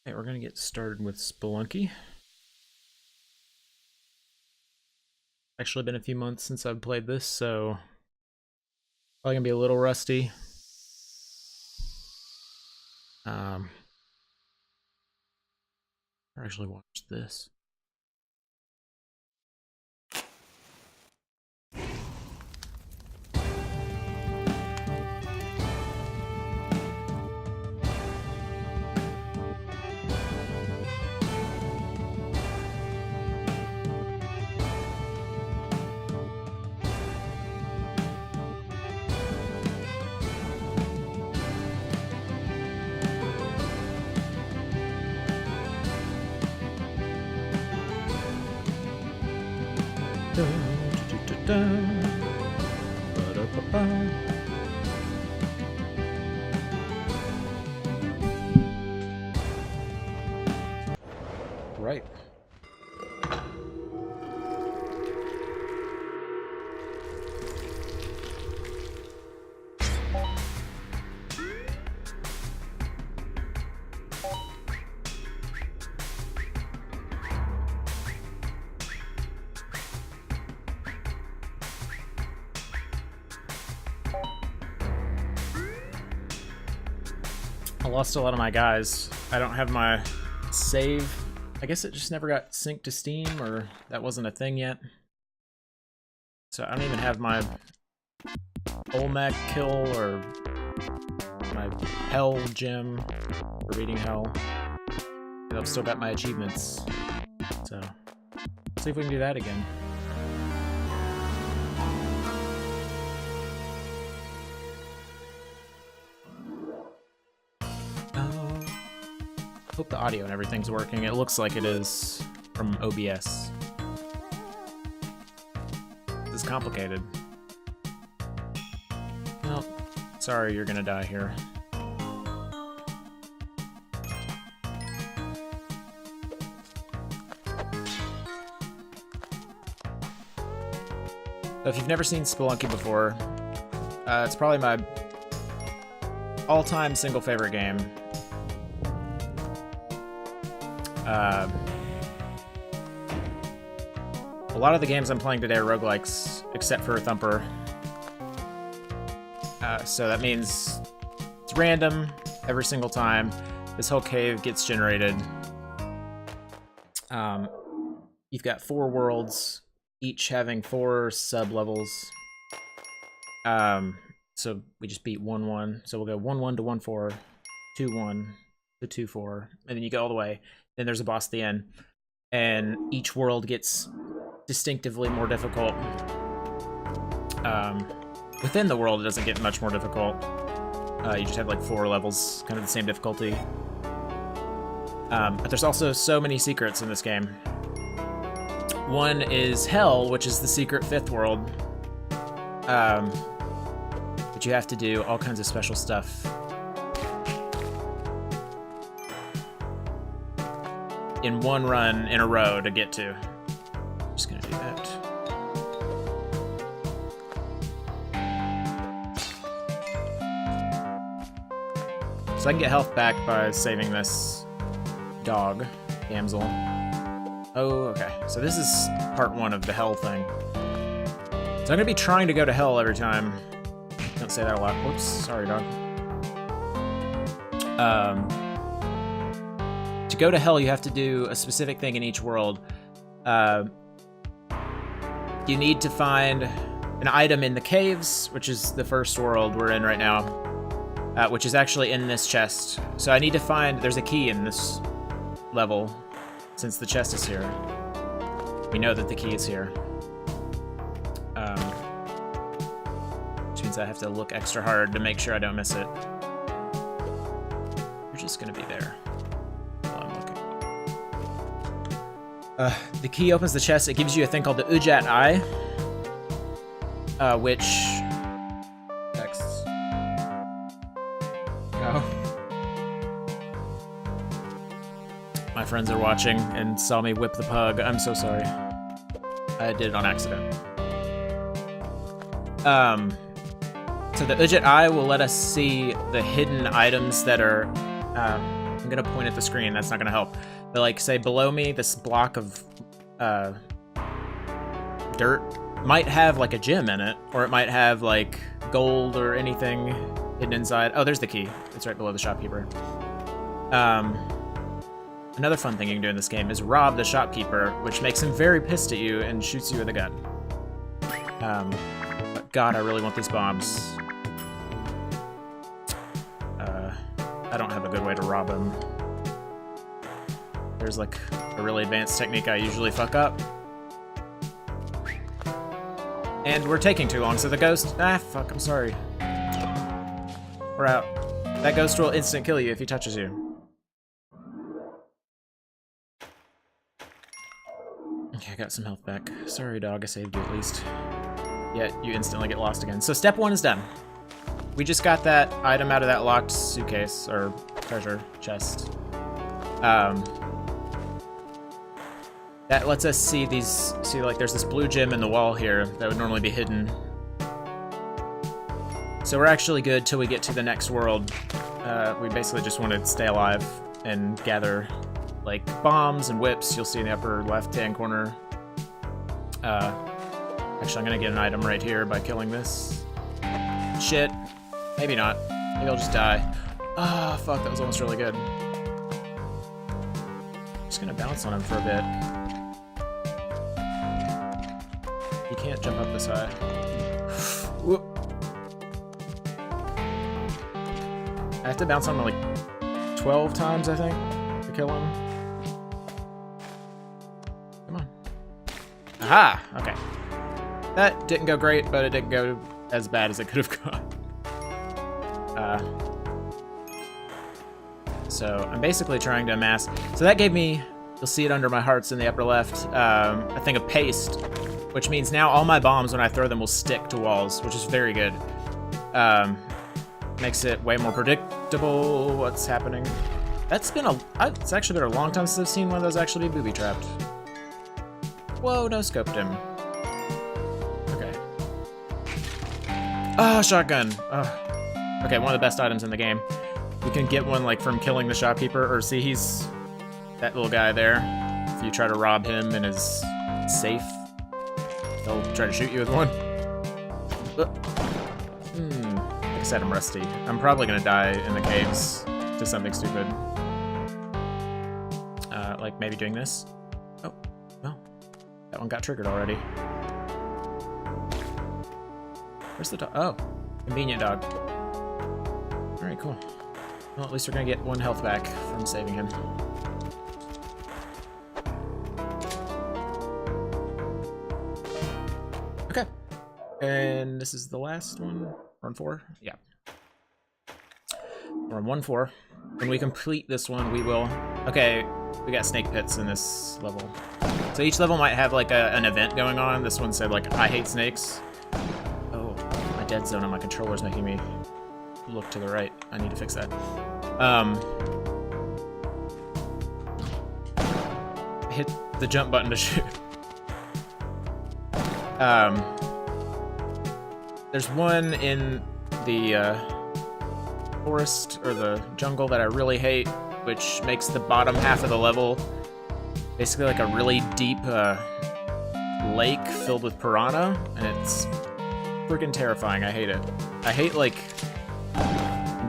Okay, we're gonna get started with Spelunky. Actually been a few months since I've played this, so probably gonna be a little rusty. I actually watched this. Right. I lost a lot of my guys. I don't have my save. I guess it just never got synced to Steam, or that wasn't a thing yet. So I don't even have my Olmec kill or my Hell gem for beating Hell. And I've still got my achievements. So let's see if we can do that again. Hope the audio and everything's working. It looks like it is from OBS. This is complicated. Well, sorry you're gonna die here. So if you've never seen Spelunky before, it's probably my all-time single favorite game. A lot of the games I'm playing today are roguelikes, except for Thumper. So that means it's random every single time this whole cave gets generated. You've got 4 worlds, each having 4 sub-levels. So we just beat 1-1. So we'll go 1-1 to 1-4, 2-1 to 2-4, and then you go all the way. Then there's a boss at the end, and each world gets distinctively more difficult. Within the world, it doesn't get much more difficult. You just have like 4 levels, kind of the same difficulty. But there's also so many secrets in this game. One is Hell, which is the secret 5th world. But you have to do all kinds of special stuff in one run in a row to get to. I'm just gonna do that. So I can get health back by saving this dog, damsel. Oh, okay. So this is part 1 of the Hell thing. So I'm gonna be trying to go to Hell every time. Don't say that a lot. Whoops, sorry, dog. To go to Hell, you have to do a specific thing in each world. You need to find an item in the caves, which is the first world we're in right now, which is actually in this chest. So I need to find, there's a key in this level, since the chest is here. We know that the key is here. Which means I have to look extra hard to make sure I don't miss it. You're just gonna be there. The key opens the chest. It gives you a thing called the Ujat Eye, which texts. Oh. My friends are watching and saw me whip the pug. I'm so sorry. I did it on accident. So the Ujat Eye will let us see the hidden items that are I'm gonna point at the screen, that's not gonna help. But like, say below me, this block of dirt might have like a gem in it, or it might have like gold or anything hidden inside. Oh, there's the key. It's right below the shopkeeper. Another fun thing you can do in this game is rob the shopkeeper, which makes him very pissed at you and shoots you with a gun. But God, I really want these bombs. I don't have a good way to rob him. There's like a really advanced technique I usually fuck up. And we're taking too long, so the ghost... Ah, fuck, I'm sorry. We're out. That ghost will instant kill you if he touches you. Okay, I got some health back. Sorry, dog, I saved you at least. Yet, you instantly get lost again. So step 1 is done. We just got that item out of that locked suitcase, or treasure chest. That lets us see these, like there's this blue gem in the wall here that would normally be hidden. So we're actually good till we get to the next world. We basically just want to stay alive and gather like bombs and whips you'll see in the upper left-hand corner. Actually, I'm gonna get an item right here by killing this. Shit. Maybe not. Maybe I'll just die. Ah, fuck, that was almost really good. Just gonna bounce on him for a bit. He can't jump up this high. Whoop. I have to bounce on him like 12 times, I think, to kill him. Come on. Aha! Okay. That didn't go great, but it didn't go as bad as it could have gone. So I'm basically trying to amass. So that gave me, you'll see it under my hearts in the upper left, a thing of paste, which means now all my bombs, when I throw them, will stick to walls, which is very good. Makes it way more predictable what's happening. It's actually been a long time since I've seen one of those actually be booby-trapped. Whoa, no scoped him. Okay. Ah, shotgun. Okay, one of the best items in the game. You can get one like from killing the shopkeeper, or see he's that little guy there. If you try to rob him in his safe, he'll try to shoot you with one. Like I said, I'm rusty. I'm probably gonna die in the caves to something stupid. Like maybe doing this. Oh, well, that one got triggered already. Where's the dog? Oh, convenient dog. All right, cool. Well, at least we're gonna get 1 health back from saving him. Okay. And this is the last one. We're on 4? Yeah. We're on 1-4. When we complete this one, we will... Okay, we got snake pits in this level. So each level might have like an event going on. This one said like, I hate snakes. Oh, my dead zone on my controller's making me look to the right. I need to fix that. Hit the jump button to shoot. There's one in the forest or the jungle that I really hate, which makes the bottom half of the level basically like a really deep lake filled with piranha, and it's freaking terrifying. I hate it. I hate like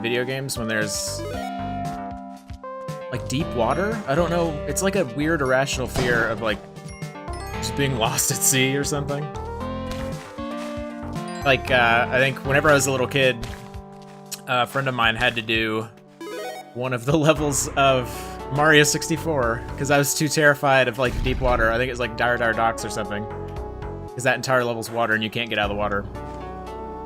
video games when there's like deep water. I don't know, it's like a weird irrational fear of like just being lost at sea or something. Like I think whenever I was a little kid, a friend of mine had to do one of the levels of Mario 64 because I was too terrified of like deep water. I think it was like Dire Dire Docks or something, because that entire level's water and you can't get out of the water.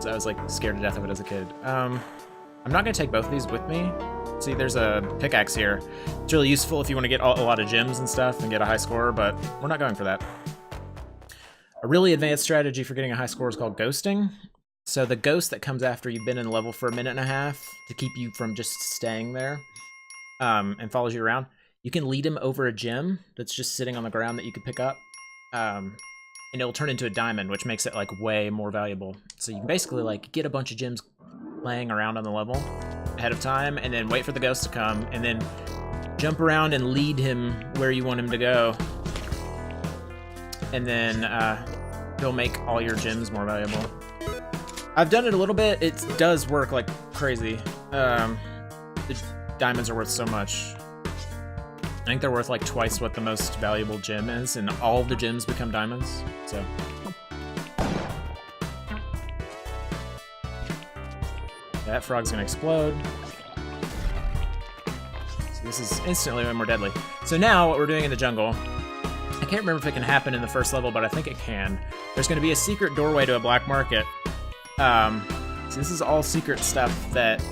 So I was like scared to death of it as a kid. I'm not gonna take both of these with me. See, there's a pickaxe here. It's really useful if you want to get a lot of gems and stuff and get a high score, but we're not going for that. A really advanced strategy for getting a high score is called ghosting. So the ghost that comes after you've been in the level for 1.5 minutes to keep you from just staying there, and follows you around, you can lead him over a gem that's just sitting on the ground that you could pick up, and it'll turn into a diamond, which makes it like way more valuable. So you can basically like get a bunch of gems laying around on the level ahead of time, and then wait for the ghost to come, and then jump around and lead him where you want him to go. And then he'll make all your gems more valuable. I've done it a little bit. It does work like crazy. The diamonds are worth so much. I think they're worth like twice what the most valuable gem is, and all of the gems become diamonds. So that frog's gonna explode. So this is instantly way more deadly. So now what we're doing in the jungle, I can't remember if it can happen in the first level, but I think it can. There's gonna be a secret doorway to a black market. So this is all secret stuff that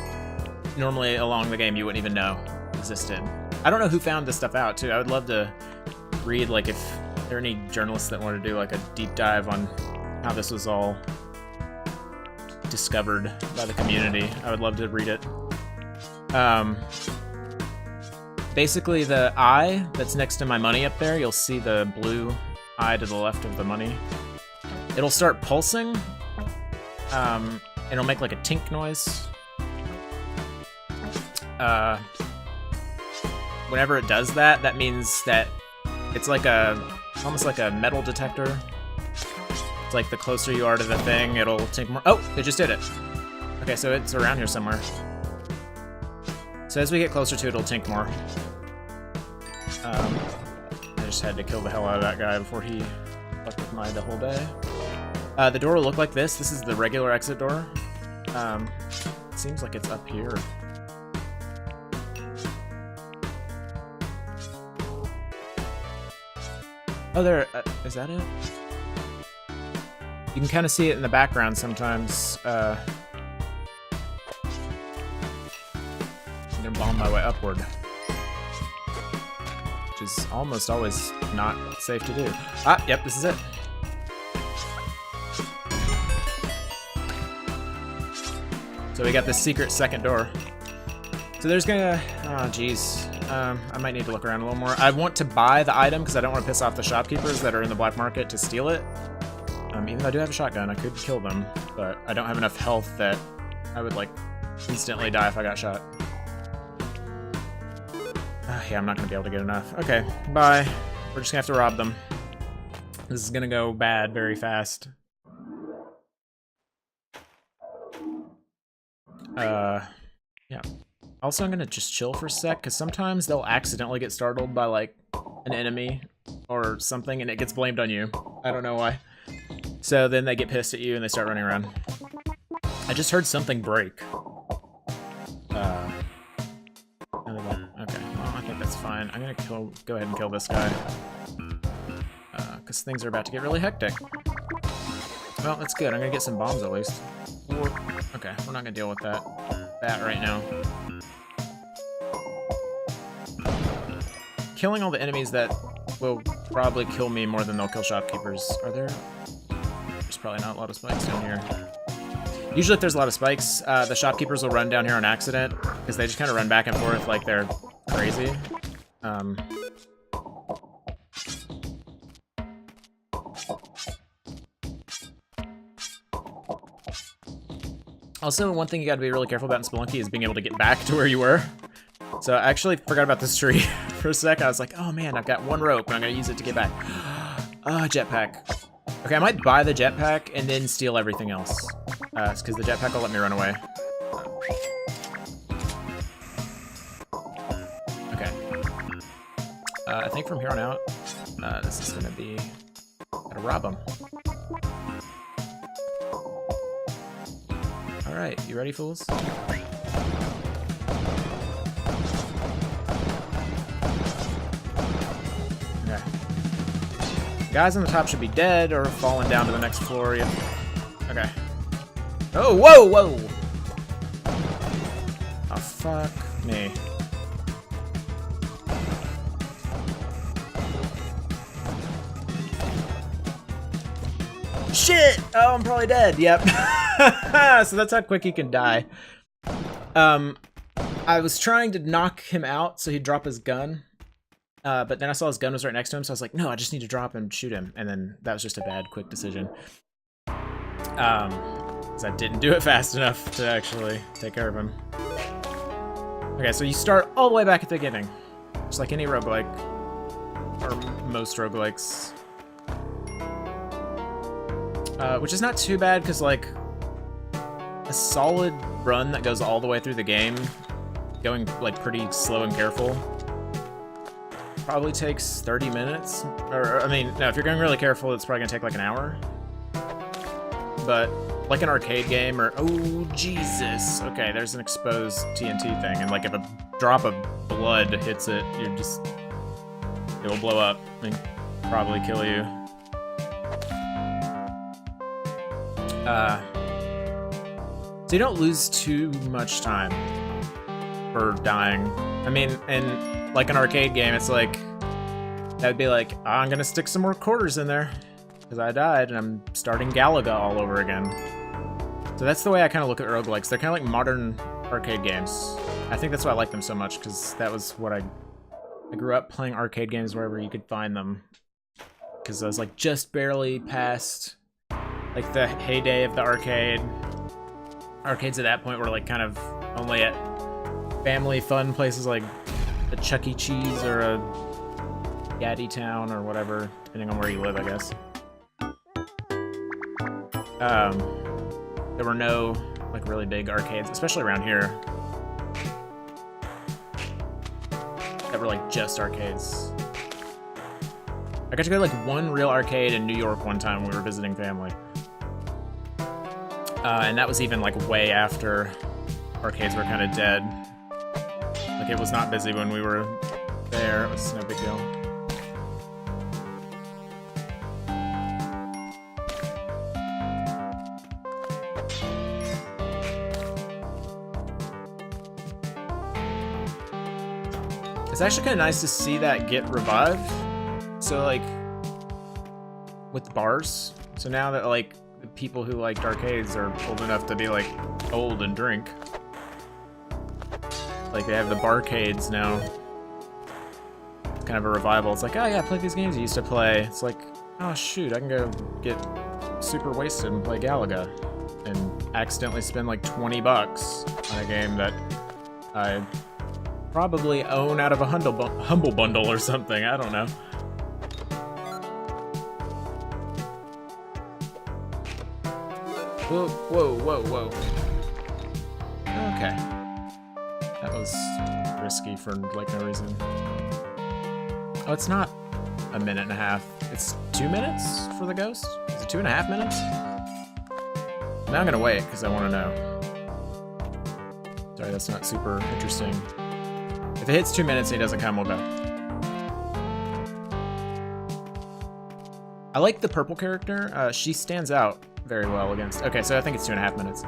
normally along the game you wouldn't even know existed. I don't know who found this stuff out too. I would love to read, like, if there are any journalists that want to do like a deep dive on how this was all discovered by the community. I would love to read it. Basically the eye that's next to my money up there, you'll see the blue eye to the left of the money. It'll start pulsing, and it'll make like a tink noise. Whenever it does that, that means that it's like almost like a metal detector. It's like the closer you are to the thing, it'll tink more. Oh, it just did it. Okay, so it's around here somewhere. So as we get closer to it, it'll tink more. I just had to kill the hell out of that guy before he fucked with my the whole day. The door will look like this. This is the regular exit door. It seems like it's up here. Oh, there, is that it? You can kind of see it in the background sometimes. I'm gonna bomb my way upward, which is almost always not safe to do. Ah, yep, this is it. So we got this secret second door. So there's gonna, oh geez. I might need to look around a little more. I want to buy the item because I don't want to piss off the shopkeepers that are in the black market to steal it. Even though I do have a shotgun, I could kill them, but I don't have enough health that I would like instantly die if I got shot. Yeah, I'm not gonna be able to get enough. Okay, bye. We're just gonna have to rob them. This is gonna go bad very fast. Yeah. Also, I'm gonna just chill for a sec, because sometimes they'll accidentally get startled by, like, an enemy or something, and it gets blamed on you. I don't know why. So then they get pissed at you, and they start running around. I just heard something break. Okay, well, I think that's fine. I'm gonna go ahead and kill this guy. Because things are about to get really hectic. Well, that's good. I'm gonna get some bombs at least. Okay, we're not gonna deal with that right now. Killing all the enemies that will probably kill me more than they'll kill shopkeepers. Are there? There's probably not a lot of spikes down here. Usually if there's a lot of spikes, the shopkeepers will run down here on accident, because they just kind of run back and forth like they're crazy. Also, one thing you gotta be really careful about in Spelunky is being able to get back to where you were. So I actually forgot about this tree for a sec. I was like, oh man, I've got one rope and I'm gonna use it to get back. Jetpack. Okay, I might buy the jetpack and then steal everything else. Because the jetpack will let me run away. Okay. I think from here on out, this is gonna be... Gotta rob them. Alright, you ready, fools? Okay. Guys on the top should be dead or falling down to the next floor. Yeah. Okay. Oh, whoa, whoa! Oh, fuck me. Shit! Oh, I'm probably dead. Yep. So that's how quick he can die. I was trying to knock him out so he'd drop his gun. But then I saw his gun was right next to him, so I was like, no, I just need to drop him and shoot him. And then that was just a bad, quick decision. Because I didn't do it fast enough to actually take care of him. Okay, so you start all the way back at the beginning. Just like any roguelike, or most roguelikes. Which is not too bad, because like a solid run that goes all the way through the game, going like pretty slow and careful, probably takes 30 minutes. Or I mean, no, if you're going really careful, it's probably gonna take like an hour. But like an arcade game, or oh Jesus, okay, there's an exposed TNT thing, and like if a drop of blood hits it, it will blow up and probably kill you. So you don't lose too much time for dying. I mean, in like an arcade game, it's like, that'd be like, oh, I'm gonna stick some more quarters in there because I died and I'm starting Galaga all over again. So that's the way I kind of look at roguelikes. They're kind of like modern arcade games. I think that's why I like them so much, because that was what I grew up playing arcade games wherever you could find them. Because I was like just barely past like the heyday of the arcade. Arcades at that point were like kind of only at family fun places like a Chuck E. Cheese or a Gaddy Town or whatever, depending on where you live, I guess. There were no like really big arcades, especially around here, that were like just arcades. I got to go to like one real arcade in New York one time when we were visiting family. And that was even like way after arcades were kind of dead. Like it was not busy when we were there. It was no big deal. It's actually kind of nice to see that get revived. So like with bars. So now that like the people who liked arcades are old enough to be like old and drink, like they have the barcades now. It's kind of a revival. It's like, oh yeah, play these games you used to play. It's like, oh shoot, I can go get super wasted and play Galaga and accidentally spend like 20 bucks on a game that I probably own out of a Humble Bundle or something. I don't know. Whoa, whoa, whoa, whoa. Okay. That was risky for like no reason. Oh, it's not a minute and a half. It's 2 minutes for the ghost? Is it 2.5 minutes? Now I'm gonna wait because I want to know. Sorry, that's not super interesting. If it hits 2 minutes and he doesn't come, we'll go. I like the purple character. She stands out very well against. Okay, so I think it's 2.5 minutes.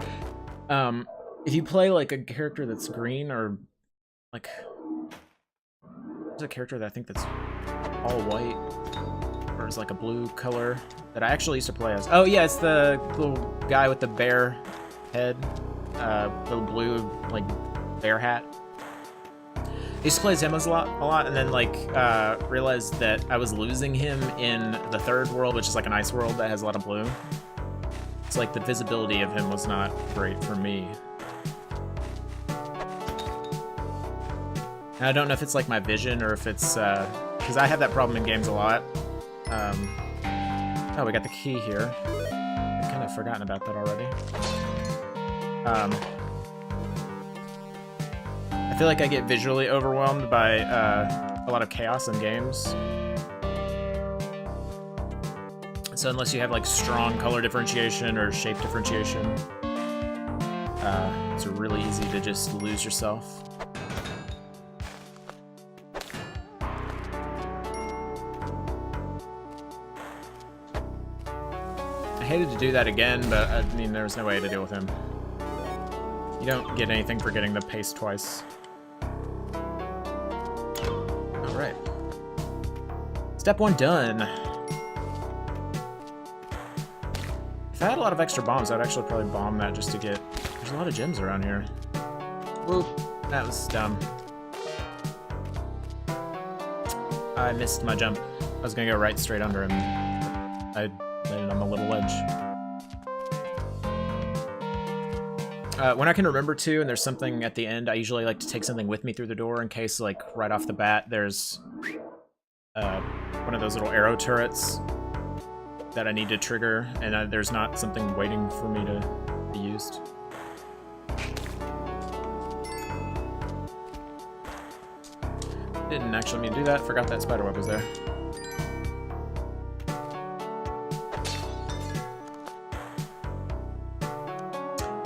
If you play like a character that's green, or like there's a character that I think that's all white, or is like a blue color that I actually used to play as. Oh yeah, it's the little guy with the bear head, little blue like bear hat. I used to play as him a lot, and then like realized that I was losing him in the third world, which is like an ice world that has a lot of blue. It's like the visibility of him was not great for me. And I don't know if it's like my vision or if it's because I have that problem in games a lot. Oh, we got the key here. I've kind of forgotten about that already. I feel like I get visually overwhelmed by a lot of chaos in games. So unless you have like strong color differentiation or shape differentiation, it's really easy to just lose yourself. I hated to do that again, but I mean, there was no way to deal with him. You don't get anything for getting the paste twice. Alright. Step 1 done. If I had a lot of extra bombs, I'd actually probably bomb that just to get... There's a lot of gems around here. Whoop. That was dumb. I missed my jump. I was gonna go right straight under him. I landed on the little ledge. When I can remember to, and there's something at the end, I usually like to take something with me through the door in case, like, right off the bat, there's one of those little arrow turrets that I need to trigger, and there's not something waiting for me to be used. Didn't actually mean to do that. Forgot that spiderweb was there.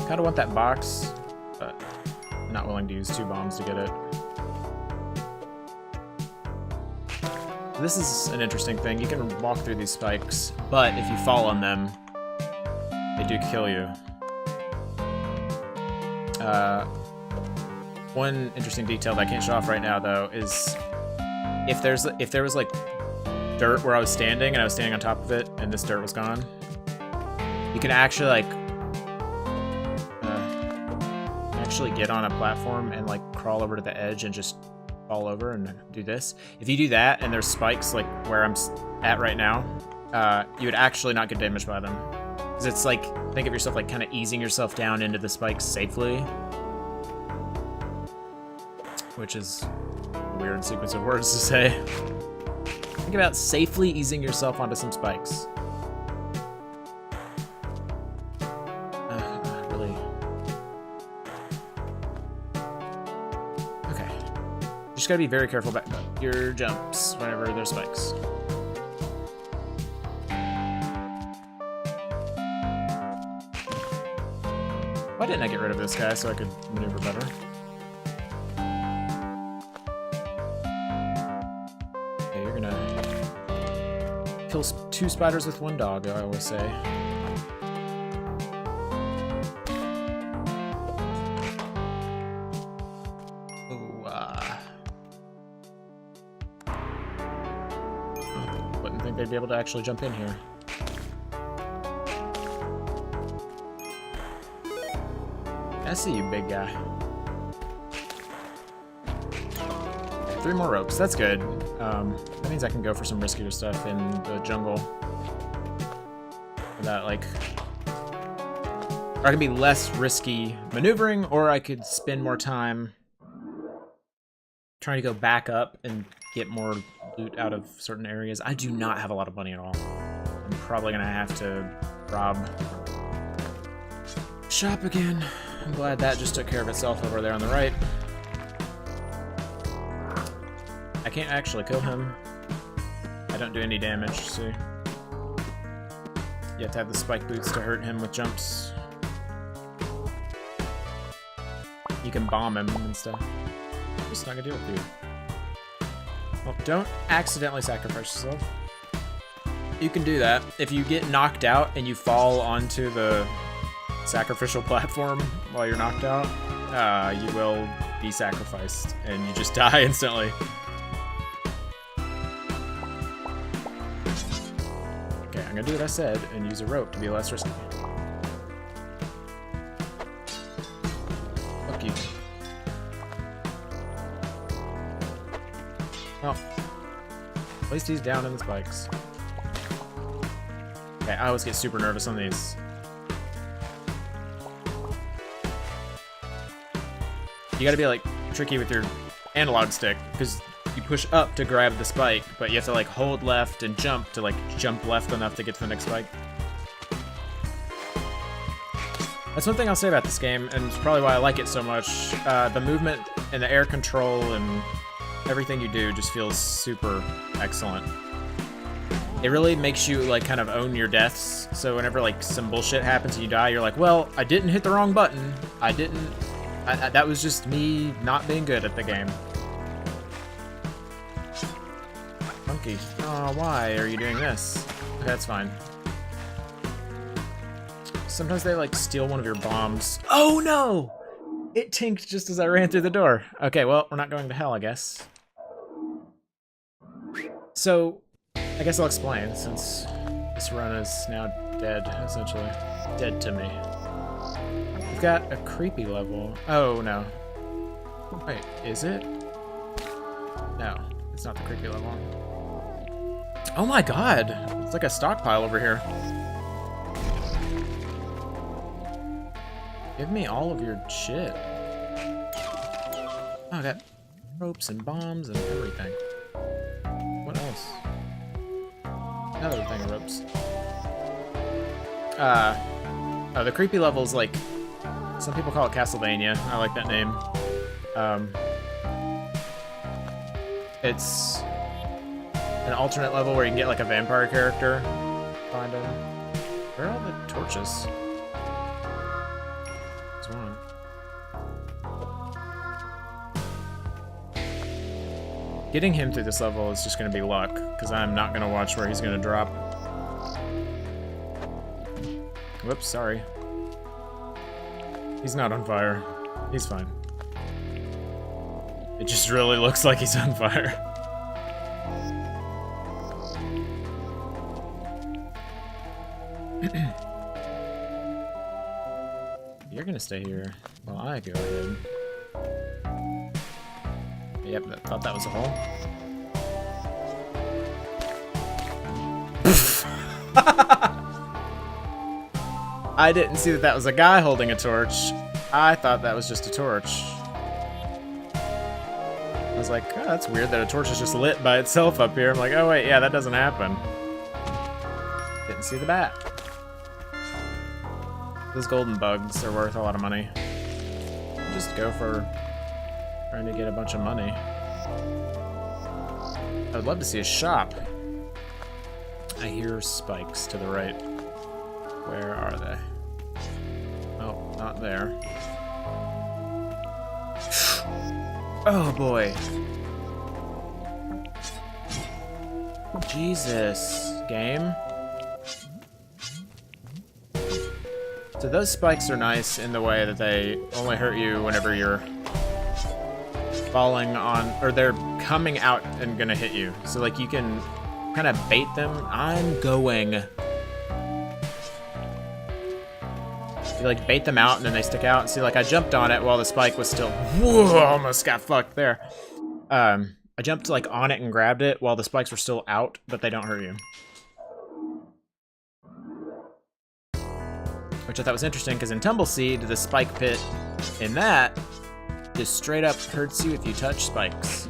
Kind of want that box, but not willing to use 2 bombs to get it. This is an interesting thing. You can walk through these spikes, but if you fall on them, they do kill you. One interesting detail that I can't show off right now, though, is if there was like dirt where I was standing and I was standing on top of it, and this dirt was gone, you can actually like get on a platform and like crawl over to the edge and just fall over and do this. If you do that and there's spikes like where I'm at right now, you would actually not get damaged by them. Because it's like, think of yourself like kind of easing yourself down into the spikes safely. Which is a weird sequence of words to say. Think about safely easing yourself onto some spikes. Really. Okay. You just gotta be very careful about your jumps whenever there's spikes. Why didn't I get rid of this guy so I could maneuver better? Okay, you're gonna kill 2 spiders with 1 dog, I always say. Wouldn't think they'd be able to actually jump in here. I see you, big guy. Okay, 3 more ropes. That's good. That means I can go for some riskier stuff in the jungle. That, like... Or I can be less risky maneuvering, or I could spend more time trying to go back up and get more loot out of certain areas. I do not have a lot of money at all. I'm probably gonna have to rob shop again. I'm glad that just took care of itself over there on the right. I can't actually kill him. I don't do any damage, see? You have to have the spike boots to hurt him with jumps. You can bomb him and stuff. I'm just not gonna deal with you. Well, don't accidentally sacrifice yourself. You can do that. If you get knocked out and you fall onto the sacrificial platform while you're knocked out, you will be sacrificed and you just die instantly. Okay, I'm gonna do what I said and use a rope to be less risky. Fuck you. Well, at least he's down in the spikes. Okay, I always get super nervous on these. You gotta be like tricky with your analog stick, because you push up to grab the spike, but you have to like hold left and jump to like jump left enough to get to the next spike. That's one thing I'll say about this game, and it's probably why I like it so much. The movement and the air control and everything you do just feels super excellent. It really makes you like kind of own your deaths, so whenever like some bullshit happens and you die, you're like, well, I didn't hit the wrong button. That was just me not being good at the game. Funky. Oh, why are you doing this? Okay, that's fine. Sometimes they like steal one of your bombs. Oh no! It tinked just as I ran through the door. Okay, well, we're not going to hell, I guess. So, I guess I'll explain, since this run is now dead, essentially. Dead to me. We've got a creepy level. Oh, no. Wait, is it? No, it's not the creepy level. Oh my god! It's like a stockpile over here. Give me all of your shit. Oh, I got ropes and bombs and everything. What else? Another thing of ropes. Oh, the creepy level's like, some people call it Castlevania. I like that name. It's an alternate level where you can get like a vampire character. Find them. Where are all the torches? There's one. Getting him through this level is just gonna be luck, because I'm not gonna watch where he's gonna drop. Whoops, sorry. He's not on fire. He's fine. It just really looks like he's on fire. You're gonna stay here while I go ahead. Yep, I thought that was a hole. I didn't see that was a guy holding a torch. I thought that was just a torch. I was like, oh, that's weird that a torch is just lit by itself up here. I'm like, oh wait, yeah, that doesn't happen. Didn't see the bat. Those golden bugs are worth a lot of money. Just go for trying to get a bunch of money. I would love to see a shop. I hear spikes to the right. Where are they? Oh, not there. Oh boy. Jesus, game. So those spikes are nice in the way that they only hurt you whenever you're falling on, or they're coming out and gonna hit you. So like you can kind of bait them. I'm going. You like bait them out and then they stick out. See, like I jumped on it while the spike was still, whoa, almost got fucked there. I jumped like on it and grabbed it while the spikes were still out, but they don't hurt you. Which I thought was interesting, because in Tumbleseed, the spike pit in that just straight up hurts you if you touch spikes.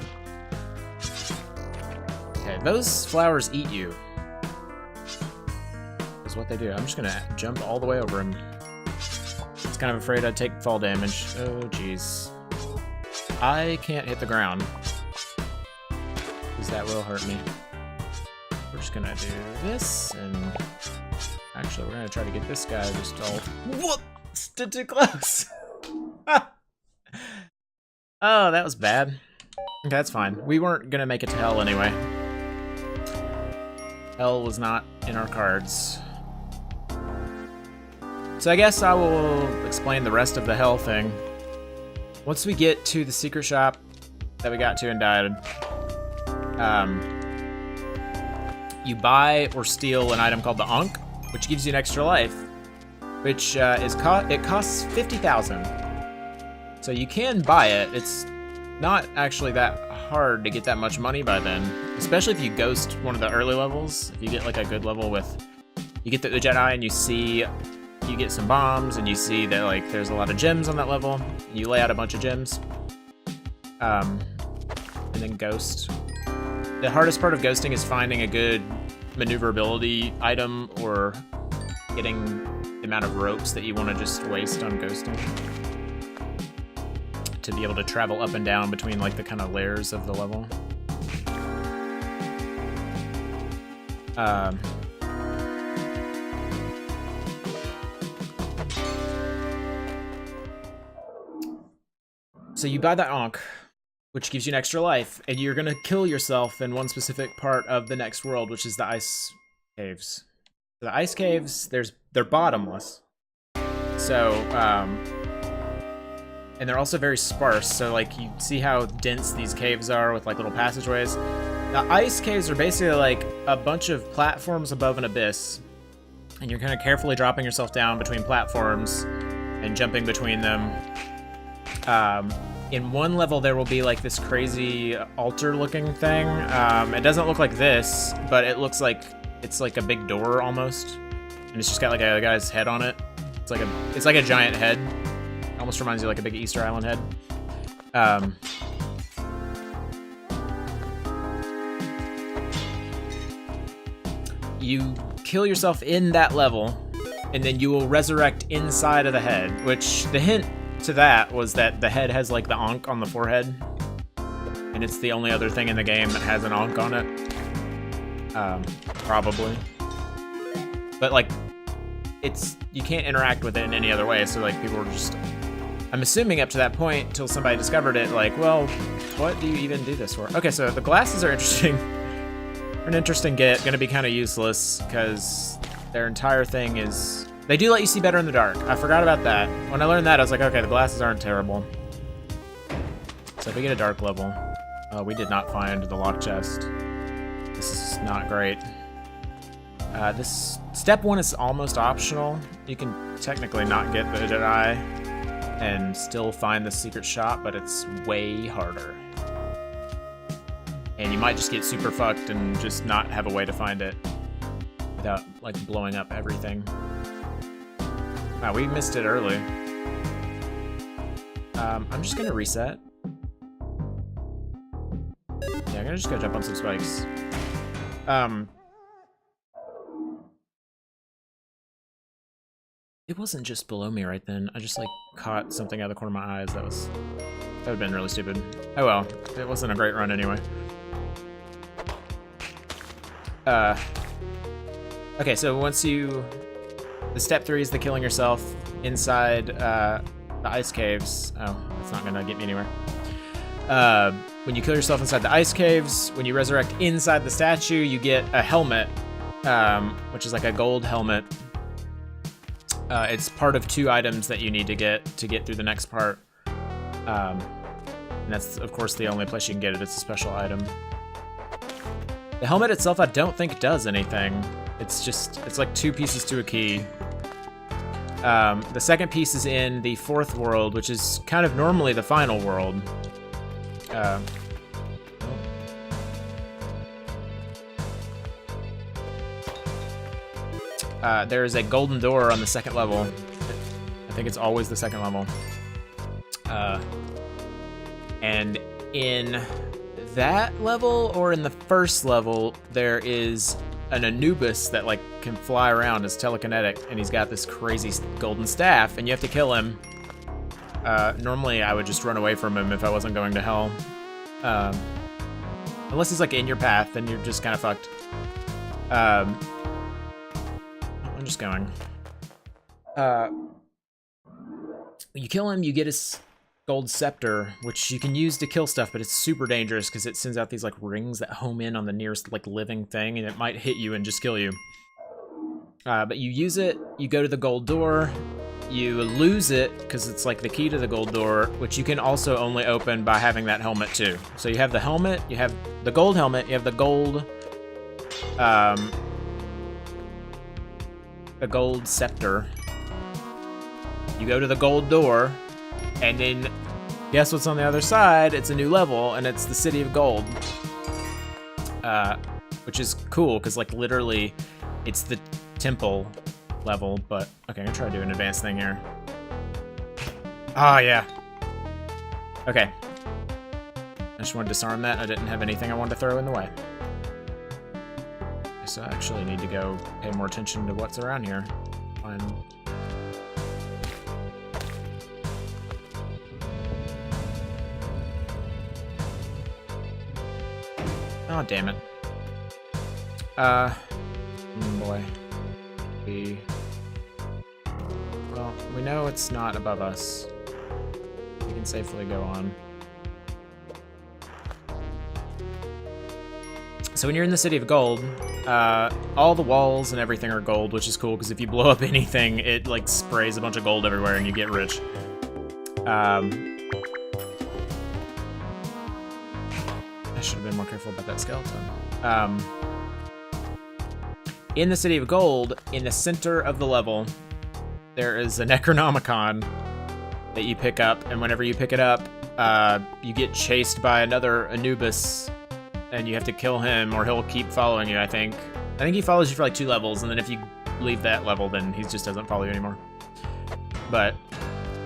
Okay, those flowers eat you. Is what they do. I'm just gonna jump all the way over him. I was kind of afraid I'd take fall damage. Oh, jeez. I can't hit the ground, because that will hurt me. We're just gonna do this, and actually, we're gonna try to get this guy just all. Whoop! Stood too close. Oh, that was bad. Okay, that's fine. We weren't gonna make it to hell anyway. Hell was not in our cards. So I guess I will explain the rest of the hell thing. Once we get to the secret shop that we got to and died, you buy or steal an item called the Ankh, which gives you an extra life, which it costs 50,000. So you can buy it. It's not actually that hard to get that much money by then, especially if you ghost one of the early levels. If you get like a good level with, you get the Jedi and you get some bombs and you see that like there's a lot of gems on that level. You lay out a bunch of gems, and then ghost. The hardest part of ghosting is finding a good maneuverability item or getting the amount of ropes that you want to just waste on ghosting to be able to travel up and down between like the kind of layers of the level. So you buy that Ankh, which gives you an extra life, and you're gonna kill yourself in one specific part of the next world, which is the ice caves. The ice caves, they're bottomless. So, and they're also very sparse, so like you see how dense these caves are with like little passageways. The ice caves are basically like a bunch of platforms above an abyss, and you're kind of carefully dropping yourself down between platforms and jumping between them. In one level there will be like this crazy altar looking thing. It doesn't look like this, but it looks like it's like a big door almost, and it's just got like a guy's head on it. It's like a giant head, almost reminds you like a big Easter Island head. You kill yourself in that level, and then you will resurrect inside of the head, which the hint to that was that the head has like the ankh on the forehead, and it's the only other thing in the game that has an ankh on it. Probably. But like, you can't interact with it in any other way, so like people were just, I'm assuming up to that point, till somebody discovered it, like, well, what do you even do this for? Okay, so the glasses are interesting. An interesting get, gonna be kind of useless, because their entire thing is, they do let you see better in the dark. I forgot about that. When I learned that, I was like, okay, the glasses aren't terrible. So if we get a dark level, we did not find the lock chest. This is not great. This step 1 is almost optional. You can technically not get the Jedi and still find the secret shop, but it's way harder. And you might just get super fucked and just not have a way to find it without like blowing up everything. Wow, we missed it early. I'm just gonna reset. Yeah, I'm gonna just go jump on some spikes. It wasn't just below me right then. I just like caught something out of the corner of my eyes. That would have been really stupid. Oh well, it wasn't a great run anyway. Okay, so once the step 3 is the killing yourself inside the ice caves. Oh, that's not gonna get me anywhere. When you kill yourself inside the ice caves, when you resurrect inside the statue, you get a helmet, which is like a gold helmet. It's part of 2 items that you need to get through the next part. And that's, of course, the only place you can get it. It's a special item. The helmet itself, I don't think does anything. It's like 2 pieces to a key. The second piece is in the 4th world, which is kind of normally the final world. There is a golden door on the 2nd level. I think it's always the 2nd level. And in that level, or in the 1st level, there is an Anubis that like can fly around, is telekinetic, and he's got this crazy golden staff, and you have to kill him. Normally I would just run away from him if I wasn't going to hell. Unless he's like in your path, then you're just kind of fucked. I'm just going. You kill him, you get his gold scepter, which you can use to kill stuff, but it's super dangerous because it sends out these like rings that home in on the nearest like living thing, and it might hit you and just kill you. But you use it, you go to the gold door, you lose it because it's like the key to the gold door, which you can also only open by having that helmet too. So you have the helmet, you have the gold helmet, you have the gold scepter. You go to the gold door, and then guess what's on the other side? It's a new level, and it's the City of Gold. Which is cool, because like literally it's the temple level, but okay, I'm gonna try to do an advanced thing here. Oh yeah. Okay. I just want to disarm that. I didn't have anything I wanted to throw in the way. So I actually need to go pay more attention to what's around here. Oh, damn it. Boy. Well, we know it's not above us. We can safely go on. So when you're in the City of Gold, all the walls and everything are gold, which is cool, because if you blow up anything, it like sprays a bunch of gold everywhere and you get rich. I should have been more careful about that skeleton. In the City of Gold, in the center of the level, there is a Necronomicon that you pick up, and whenever you pick it up, you get chased by another Anubis, and you have to kill him, or he'll keep following you, I think. I think he follows you for like 2 levels, and then if you leave that level, then he just doesn't follow you anymore. But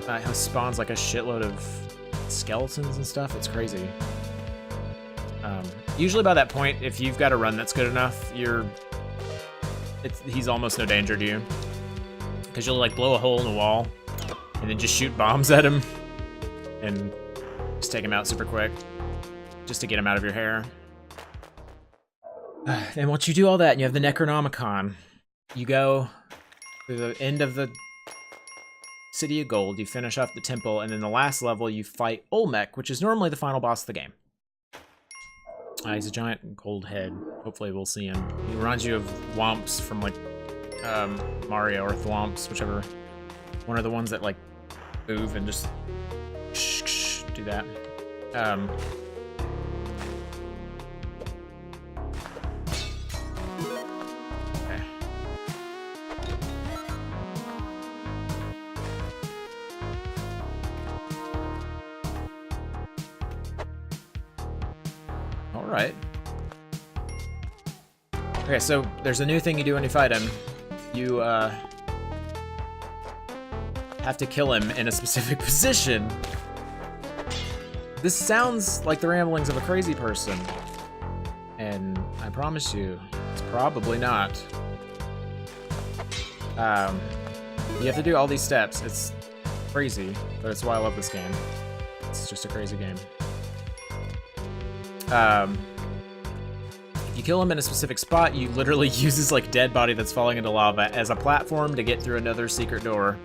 It spawns like a shitload of skeletons and stuff. It's crazy. Usually by that point, if you've got a run that's good enough, he's almost no danger to you. Because you'll like blow a hole in the wall and then just shoot bombs at him and just take him out super quick just to get him out of your hair. And once you do all that and you have the Necronomicon, you go to the end of the City of Gold, you finish off the temple, and then the last level you fight Olmec, which is normally the final boss of the game. He's a giant gold head. Hopefully we'll see him. He reminds you of Womps from like Mario, or Thwomps, whichever. One of the ones that like move and just do that. Okay. All right. Okay, so there's a new thing you do when you fight him. You have to kill him in a specific position. This sounds like the ramblings of a crazy person. And I promise you, it's probably not. You have to do all these steps. It's crazy, but it's why I love this game. It's just a crazy game. If you kill him in a specific spot, you literally use his like dead body that's falling into lava as a platform to get through another secret door.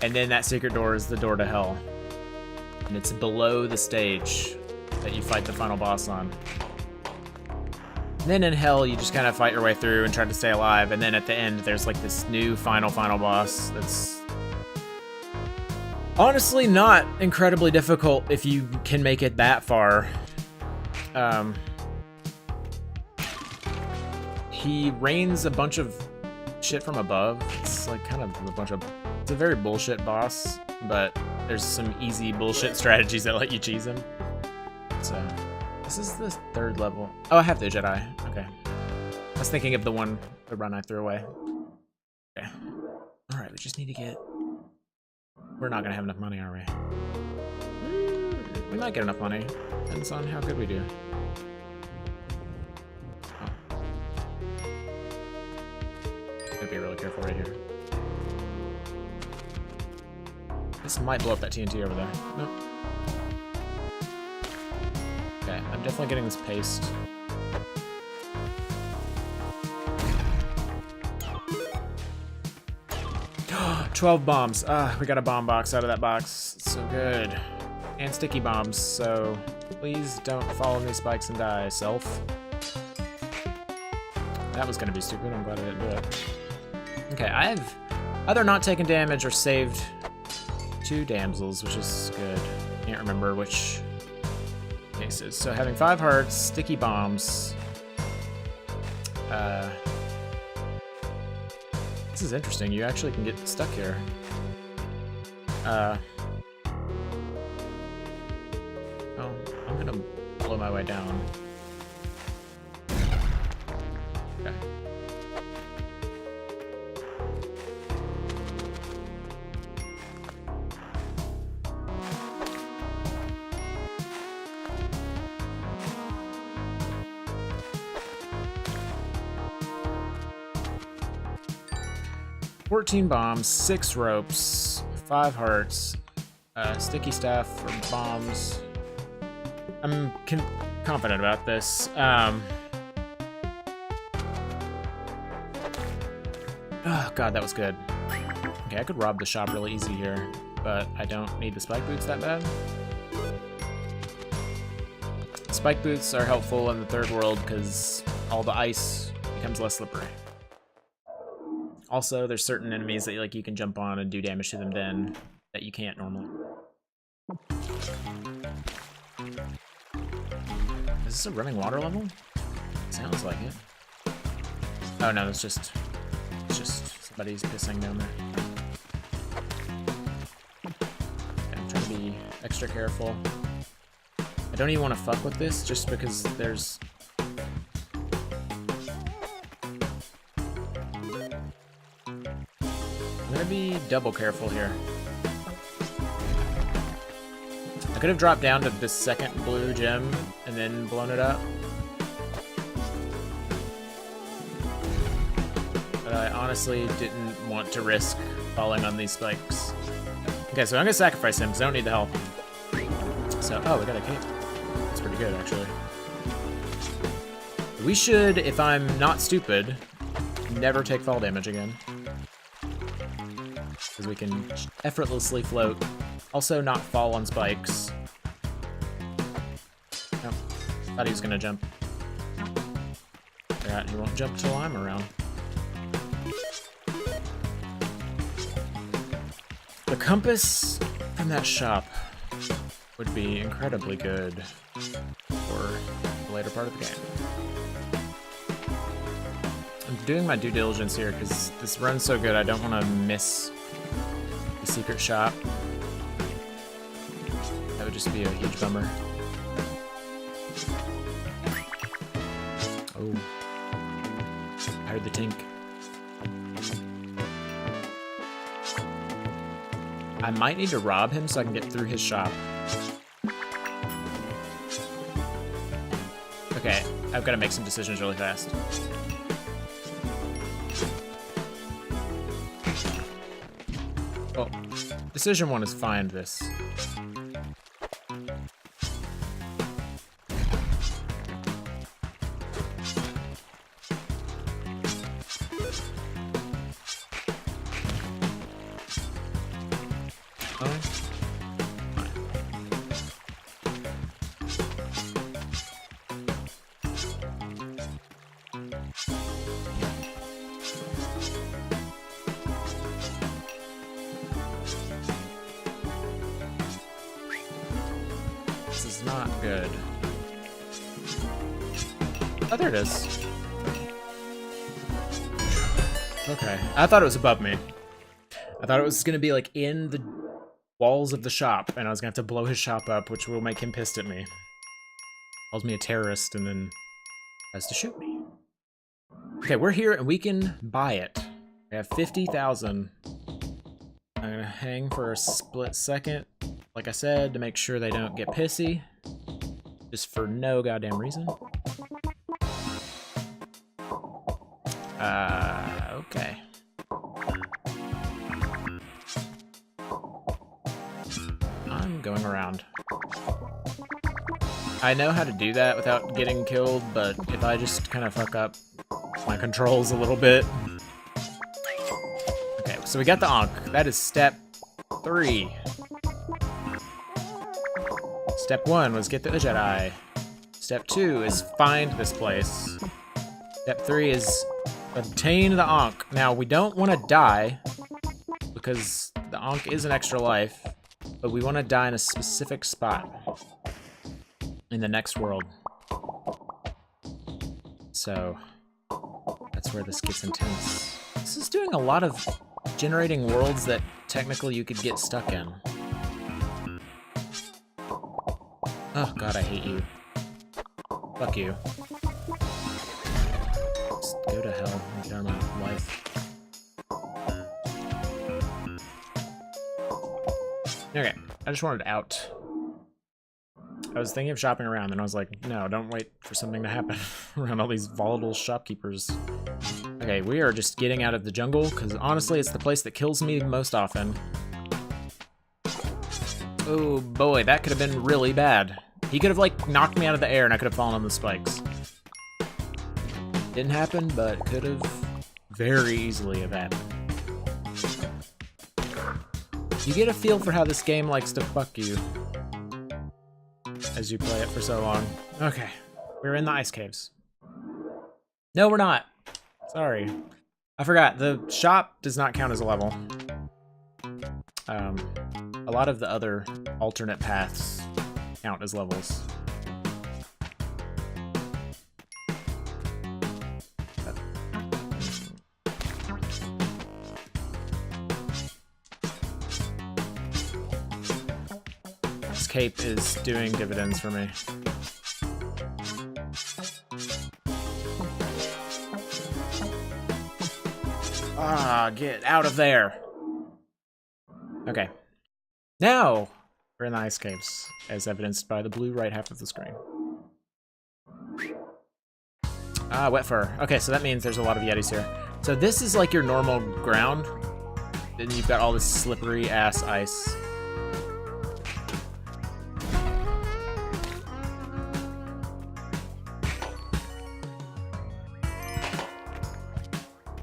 And then that secret door is the door to hell. And it's below the stage that you fight the final boss on. And then in hell, you just kind of fight your way through and try to stay alive. And then at the end, there's like this new final boss that's honestly not incredibly difficult if you can make it that far. He rains a bunch of shit from above. It's like kind of a bunch of... It's a very bullshit boss, but there's some easy bullshit strategies that let you cheese him. So, this is the third level. Oh, I have the Jedi. Okay. I was thinking of the run I threw away. Okay. Alright, we just need to get... We're not gonna have enough money, are we? We might get enough money. Depends on how good we do. Gotta be really careful right here. This might blow up that TNT over there. Nope. Okay, I'm definitely getting this paste. Oh, 12 bombs. We got a bomb box out of that box. It's so good. And sticky bombs, so please don't fall on these spikes and die, self. That was gonna be stupid. I'm glad I didn't do it. Okay, I've either not taken damage or saved 2 damsels, which is good. Can't remember which cases. So having 5 hearts, sticky bombs. This is interesting. You actually can get stuck here. Oh, I'm gonna blow my way down. Okay. $14 bombs, 6 ropes, 5 hearts, sticky staff for bombs. I'm confident about this. Oh god, that was good. Okay, I could rob the shop really easy here, but I don't need the spike boots that bad. Spike boots are helpful in the third world because all the ice becomes less slippery. Also, there's certain enemies that like you can jump on and do damage to them then that you can't normally. Is this a running water level? Sounds like it. Oh no, it's just somebody's pissing down there. Okay, I'm trying to be extra careful. I don't even want to fuck with this just because there's... I'm gonna be double careful here. I could have dropped down to this second blue gem and then blown it up. But I honestly didn't want to risk falling on these spikes. Okay, so I'm gonna sacrifice him because I don't need the help. So, oh, we got a cape. That's pretty good, actually. We should, if I'm not stupid, never take fall damage again. Because we can effortlessly float. Also not fall on spikes. Nope. Thought he was gonna jump. Yeah, he won't jump till I'm around. The compass from that shop would be incredibly good for the later part of the game. I'm doing my due diligence here because this run's so good I don't want to miss the secret shop. That would just be a huge bummer. Oh. I heard the tink. I might need to rob him so I can get through his shop. Okay, I've got to make some decisions really fast. Well, decision one is find this. This is not good. Oh, there it is. Okay, I thought it was above me. I thought it was gonna be like in the walls of the shop, and I was gonna have to blow his shop up, which will make him pissed at me. Calls me a terrorist, and then tries to shoot me. Okay, we're here, and we can buy it. We have 50,000. I'm gonna hang for a split second, like I said, to make sure they don't get pissy. Just for no goddamn reason. Okay. I'm going around. I know how to do that without getting killed, but if I just kind of fuck up my controls a little bit. Okay, so we got the Ankh. That is step 3. Step 1 was get the Jedi. Step 2 is find this place. Step 3 is obtain the Ankh. Now, we don't want to die, because the Ankh is an extra life, but we want to die in a specific spot in the next world. So, that's where this gets intense. This is doing a lot of generating worlds that technically you could get stuck in. Oh god, I hate you. Fuck you. Just go to hell and get out of my life. Okay, I just wanted out. I was thinking of shopping around, and I was like, no, don't wait for something to happen around all these volatile shopkeepers. Okay, we are just getting out of the jungle, because honestly, it's the place that kills me most often. Oh boy, that could have been really bad. He could have, like, knocked me out of the air, and I could have fallen on the spikes. Didn't happen, but could have very easily have happened. You get a feel for how this game likes to fuck you as you play it for so long. Okay, we're in the ice caves. No, we're not. Sorry. I forgot, the shop does not count as a level. A lot of the other alternate paths count as levels. This cape is doing dividends for me. Ah, get out of there. Okay. Now, We're in the ice caves, as evidenced by the blue right half of the screen. Ah, wet fur. Okay, so that means there's a lot of yetis here. So this is like your normal ground. Then you've got all this slippery ass ice.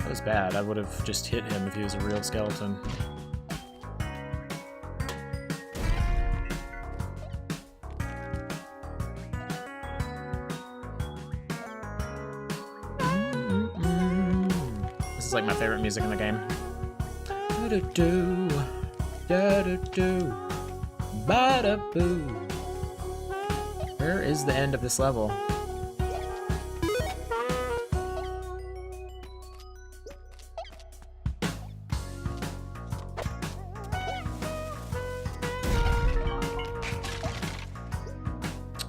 That was bad. I would have just hit him if he was a real skeleton. This is like my favorite music in the game. Da-da-doo, da-da-doo, ba-da-boo. Where is the end of this level?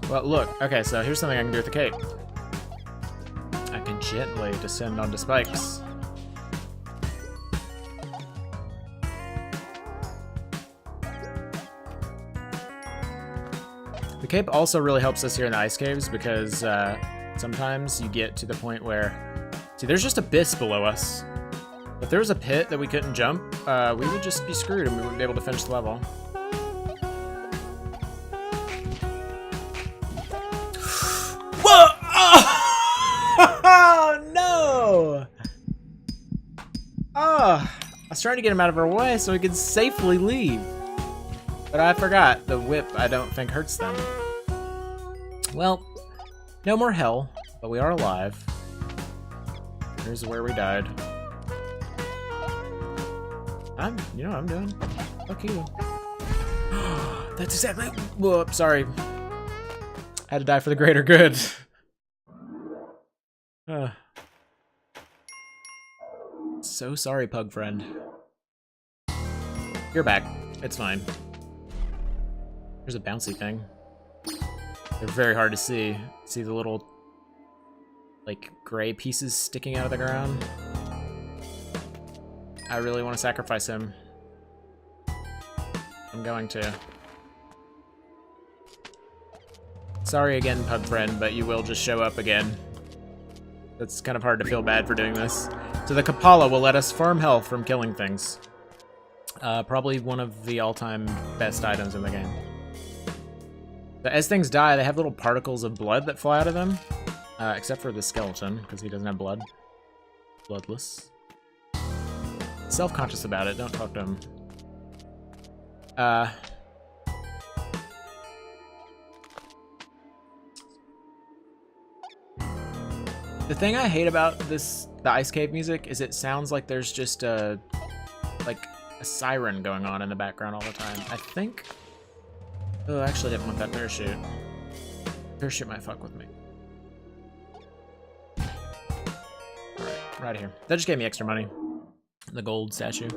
Well, look. Okay, so here's something I can do with the cape. I can gently descend onto spikes. The cape also really helps us here in the ice caves because sometimes you get to the point where... See, there's just abyss below us. If there was a pit that we couldn't jump, we would just be screwed and we wouldn't be able to finish the level. Whoa! Oh, no! Oh, I was trying to get him out of our way so we could safely leave. But I forgot, the whip I don't think hurts them. Well, no more hell, but we are alive. Here's where we died. You know what I'm doing. Fuck you. That's exactly, whoop, sorry. I had to die for the greater good. So sorry, pug friend. You're back, it's fine. There's a bouncy thing. They're very hard to see. See the little, like, gray pieces sticking out of the ground? I really want to sacrifice him. I'm going to. Sorry again, pug friend, but you will just show up again. It's kind of hard to feel bad for doing this. So the Kapala will let us farm health from killing things. Probably one of the all-time best items in the game. But as things die, they have little particles of blood that fly out of them. Except for the skeleton, because he doesn't have blood. Bloodless. Self-conscious about it, don't talk to him. The thing I hate about the ice cave music is it sounds like there's just a siren going on in the background all the time. I think... Oh, I actually didn't want that parachute. Parachute might fuck with me. Alright, right here. That just gave me extra money. The gold statue.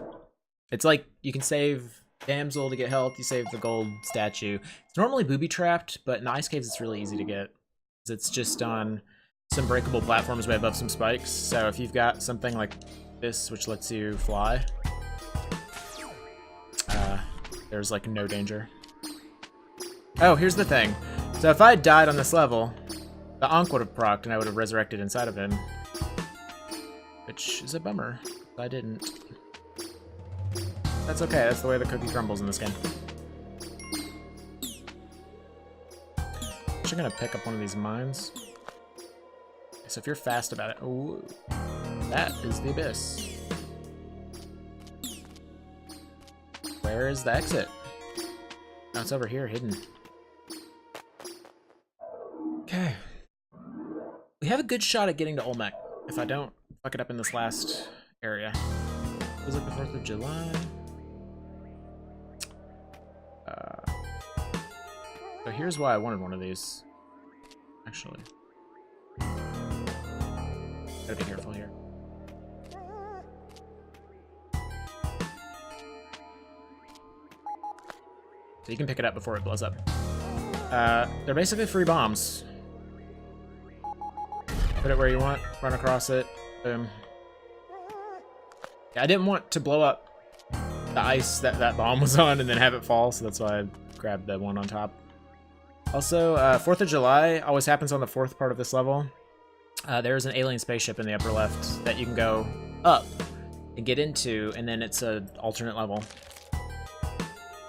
It's like, you can save damsel to get health, you save the gold statue. It's normally booby-trapped, but in the ice caves it's really easy to get. It's just on some breakable platforms way above some spikes, so if you've got something like this, which lets you fly, there's like no danger. Oh, here's the thing. So if I had died on this level, the Ankh would have procced and I would have resurrected inside of him. Which is a bummer. I didn't. That's okay, that's the way the cookie crumbles in this game. Actually gonna pick up one of these mines. So if you're fast about it, ooh, that is the abyss. Where is the exit? Oh, it's over here, hidden. Okay. We have a good shot at getting to Olmec, if I don't fuck it up in this last area. Was it the 4th of July? So here's why I wanted one of these. Actually. Gotta be careful here. So you can pick it up before it blows up. They're basically free bombs. Put it where you want, run across it, boom. Yeah, I didn't want to blow up the ice that bomb was on and then have it fall, so that's why I grab the one on top. Also, 4th of July always happens on the 4th part of this level. There's an alien spaceship in the upper left that you can go up and get into, and then it's an alternate level,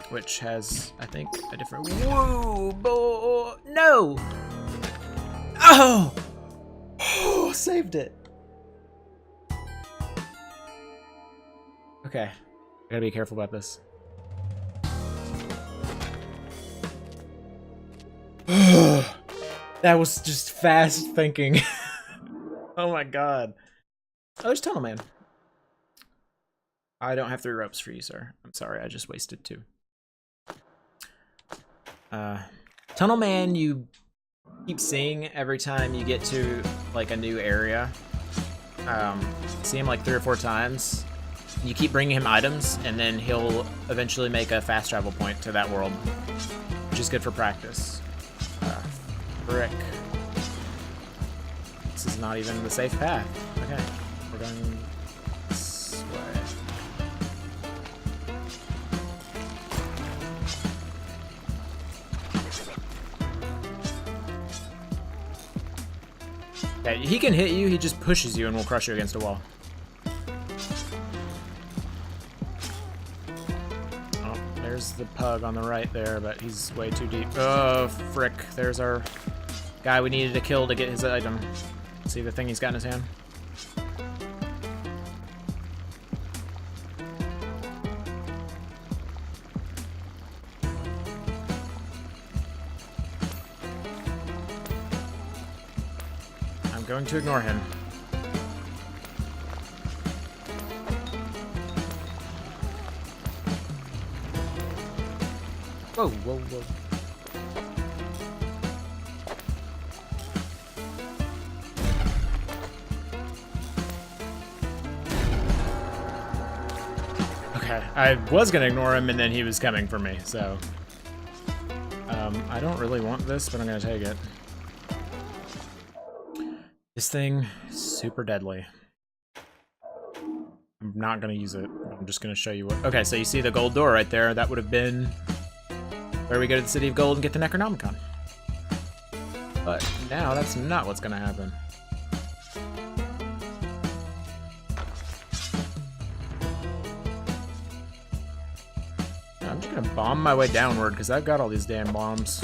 which has, I think, a different... Whoa, boy, no! Oh! Oh, saved it. Okay, I gotta be careful about this. That was just fast thinking. Oh my god. Oh, there's Tunnel Man. I don't have 3 ropes for you, sir. I'm sorry, I just wasted 2. Tunnel Man, you keep seeing every time you get to like a new area. See him like 3 or 4 times. You keep bringing him items, and then he'll eventually make a fast travel point to that world, which is good for practice. Frick. This is not even the safe path. Okay, we're going this way. Yeah, he can hit you, he just pushes you and will crush you against a wall. Oh, there's the pug on the right there, but he's way too deep. Oh, frick. There's our guy we needed to kill to get his item. See the thing he's got in his hand? I'm going to ignore him. Whoa, whoa, whoa. Okay, I was gonna ignore him and then he was coming for me, so... I don't really want this, but I'm gonna take it. This thing is super deadly. I'm not gonna use it. I'm just gonna show you what... Okay, so you see the gold door right there. That would have been where we go to the City of Gold and get the Necronomicon. But now that's not what's gonna happen. I'm just gonna bomb my way downward because I've got all these damn bombs.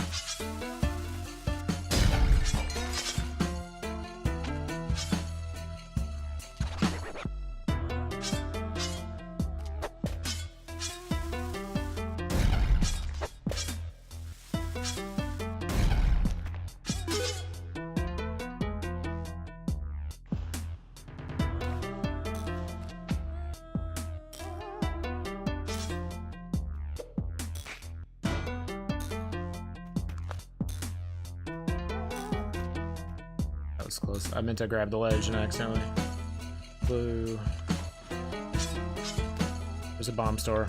Was close. I meant to grab the ledge and I accidentally blew. There's a bomb store.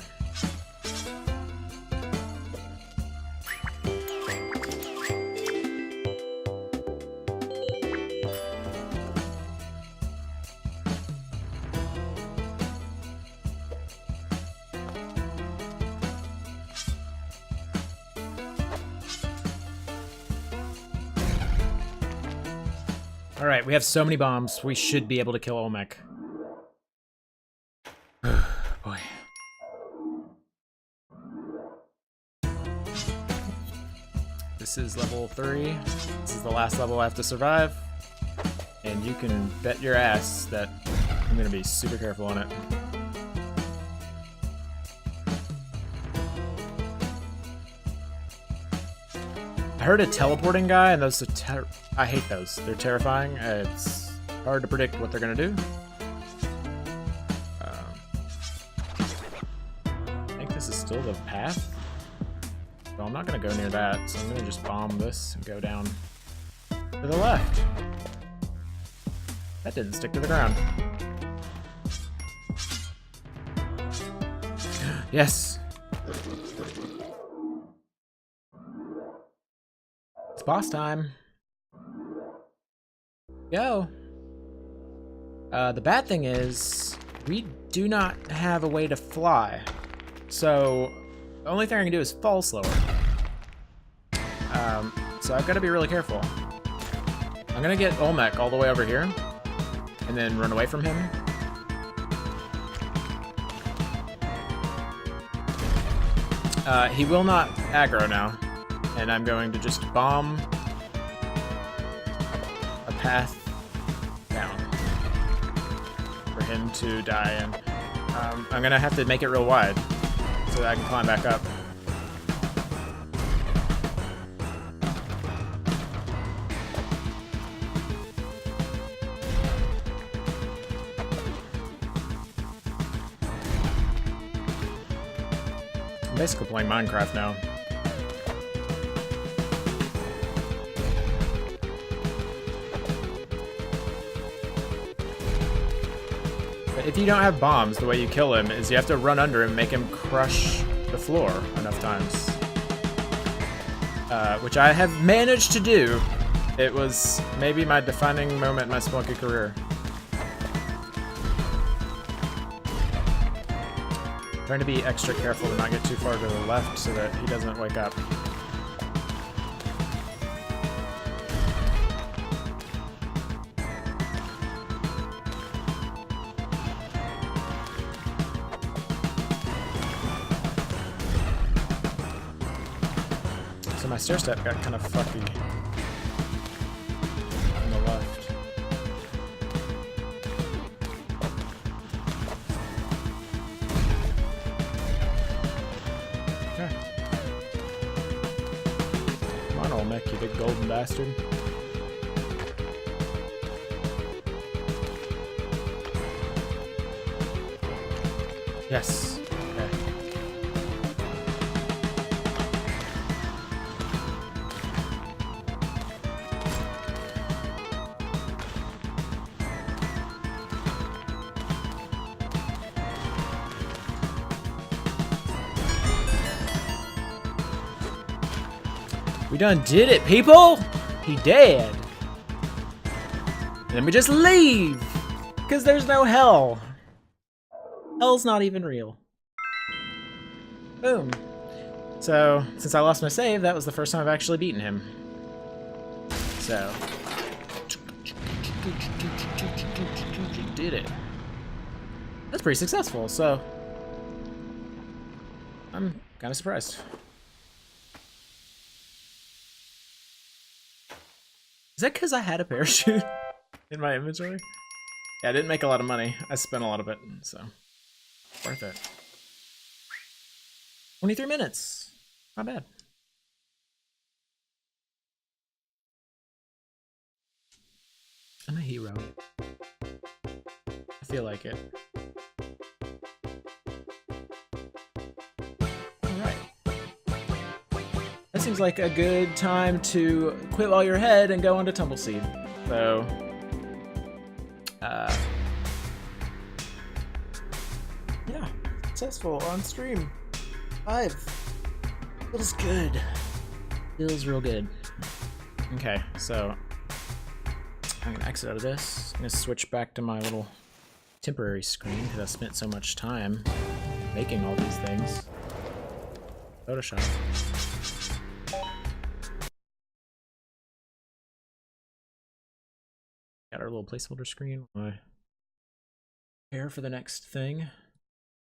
Alright, we have so many bombs, we should be able to kill Olmec. Boy. This is level 3. This is the last level I have to survive. And you can bet your ass that I'm gonna be super careful on it. I heard a teleporting guy, and those are I hate those. They're terrifying. It's hard to predict what they're gonna do. I think this is still the path. Well, I'm not gonna go near that, so I'm gonna just bomb this and go down to the left. That didn't stick to the ground. Yes. It's boss time. Go. The bad thing is we do not have a way to fly. So the only thing I can do is fall slower. So I've got to be really careful. I'm gonna get Olmec all the way over here, and then run away from him. He will not aggro now, and I'm going to just bomb a path down for him to die in. I'm gonna have to make it real wide so that I can climb back up. I'm basically playing Minecraft now. But if you don't have bombs, the way you kill him is you have to run under him and make him crush the floor enough times. Which I have managed to do. It was maybe my defining moment in my Spelunky career. Trying to be extra careful to not get too far to the left so that he doesn't wake up. So my stair step got kind of fucky on the left. Okay. Come on, Olmec, you big golden bastard. Yes. Okay. We done did it, people! He dead. Then we just leave! Because there's no hell. Hell's not even real. Boom. So, since I lost my save, that was the first time I've actually beaten him. So. Did it. That's pretty successful, so. I'm kind of surprised. Is that because I had a parachute in my inventory? Yeah, I didn't make a lot of money. I spent a lot of it, so worth it. 23 minutes. Not bad. I'm a hero. I feel like it. That seems like a good time to quit while you're ahead and go on to Tumbleseed. So, yeah, successful on stream. 5. Feels good. Feels real good. Okay, so I'm gonna exit out of this. I'm gonna switch back to my little temporary screen because I spent so much time making all these things. Photoshop. Got our little placeholder screen. Prepare for the next thing.